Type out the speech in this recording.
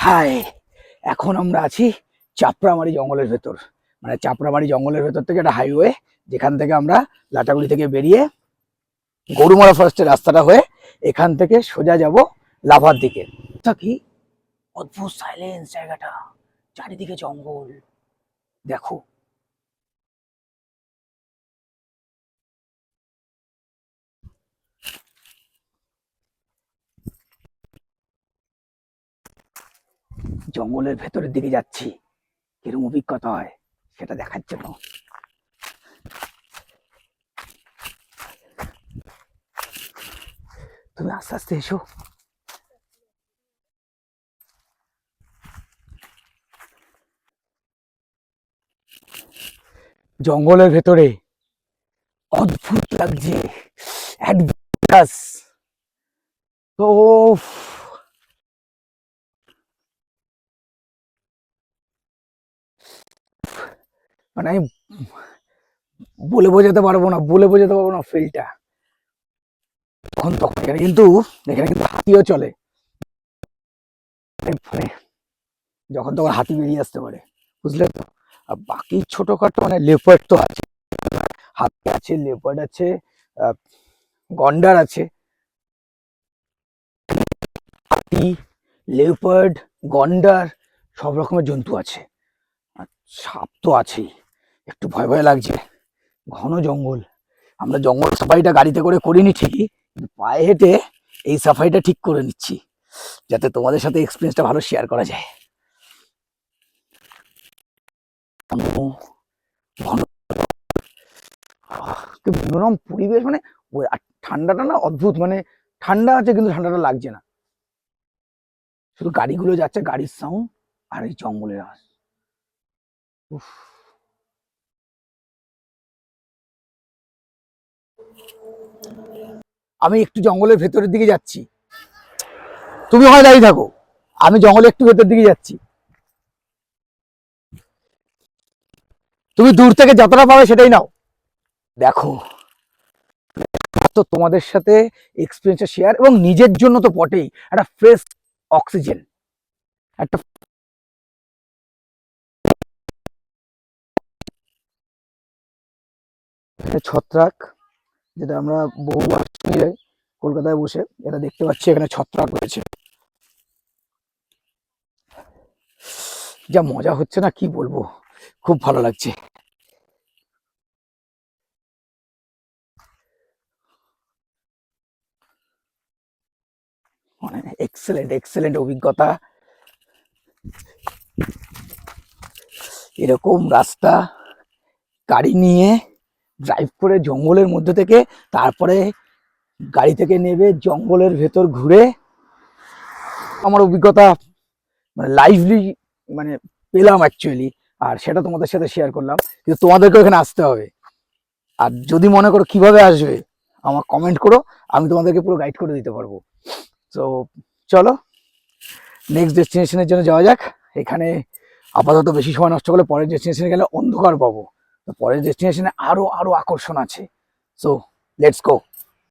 High, এখন আমরা আছি চাপড়ামারি জঙ্গলের ভেতর। মানে চাপড়ামারি জঙ্গলের ভেতর থেকে একটা হাইওয়ে, যেখান থেকে আমরা লাটাগুড়ি থেকে বেরিয়ে গরুমারা ফরেস্টের রাস্তাটা হয়ে এখান থেকে সোজা যাব লাভার দিকে। তা কি অদ্ভুত সাইলেন্স জায়গাটা, চারিদিকে জঙ্গল। দেখো, জঙ্গলের ভেতরের দিকে যাচ্ছি, কিরকম অভিজ্ঞতা হয় সেটা দেখার জন্য। তুমি আস্তে আস্তে এসো। জঙ্গলের ভেতরে অদ্ভুত লাগছে, অ্যাডভেঞ্চারাস। তো মানে আমি বলে বোঝাতে পারবো না ফিলটা। তখন এখানে কিন্তু হাতিও চলে, মানে যখন তখন হাতি বেরিয়ে আসতে পারে, বুঝলে তো। আর বাকি ছোটখাটো মানে লেপার্ড তো আছে, হাতি আছে, লেপার্ড আছে, গন্ডার আছে। হাতি, লেপার্ড, গন্ডার, সব রকমের জন্তু আছে। আর সাপ তো আছেই। একটু ভয় ভয় লাগছে, ঘন জঙ্গল। আমরা জঙ্গল সাফারিটা গাড়িতে করে করিনি ঠিকই, কিন্তু পায়ে হেঁটে এই সাফারিটা ঠিক করে নিচ্ছি, যাতে তোমাদের সাথে এক্সপিরিয়েন্সটা ভালো শেয়ার করা যায়। মনোরম পরিবেশ, মানে ঠান্ডাটা না অদ্ভুত, মানে ঠান্ডা আছে কিন্তু ঠান্ডাটা লাগছে না। শুধু গাড়িগুলো যাচ্ছে, গাড়ির সাউন্ড আর এই জঙ্গলের আওয়াজ। উফ। আমি একটু জঙ্গলের ভেতরের দিকে যাচ্ছি, তুমি হয় দাঁড়িয়ে থাকো, আমি জঙ্গলের একটু ভেতর দিকে যাচ্ছি। তুমি দূর থেকে যতটা পাবে সেটাই নাও। দেখো, তো তোমাদের সাথে এক্সপিরিয়েন্সটা শেয়ার, এবং নিজের জন্য তো বটেই, একটা ফ্রেশ অক্সিজেন, একটা ছত্রাক, যেটা আমরা বহুবার কলকাতায় বসে এটা দেখতে পাচ্ছি, এখানে ছত্রাক রয়েছে। যা মজা হচ্ছে না কি বলবো, খুব ভালো লাগছে। মানে এক্সেলেন্ট এক্সেলেন্ট অভিজ্ঞতা। এরকম রাস্তা গাড়ি নিয়ে ড্রাইভ করে জঙ্গলের মধ্যে থেকে, তারপরে গাড়ি থেকে নেবে জঙ্গলের ভেতর ঘুরে, আমার অভিজ্ঞতা মানে লাইভলি মানে পেলাম অ্যাকচুয়ালি। আর সেটা তোমাদের সাথে শেয়ার করলাম, কিন্তু তোমাদেরকে এখানে আসতে হবে। আর যদি মনে করো কিভাবে আসবে, আমার কমেন্ট করো, আমি তোমাদেরকে পুরো গাইড করে দিতে পারবো। তো চলো নেক্সট ডেস্টিনেশনের জন্য যাওয়া যাক। এখানে আপাতত বেশি সময় নষ্ট করলে পরের ডেস্টিনেশনে গেলে অন্ধকার পাবো, তো পরের ডেস্টিনেশনে আরো আরো আকর্ষণ আছে। So let's go.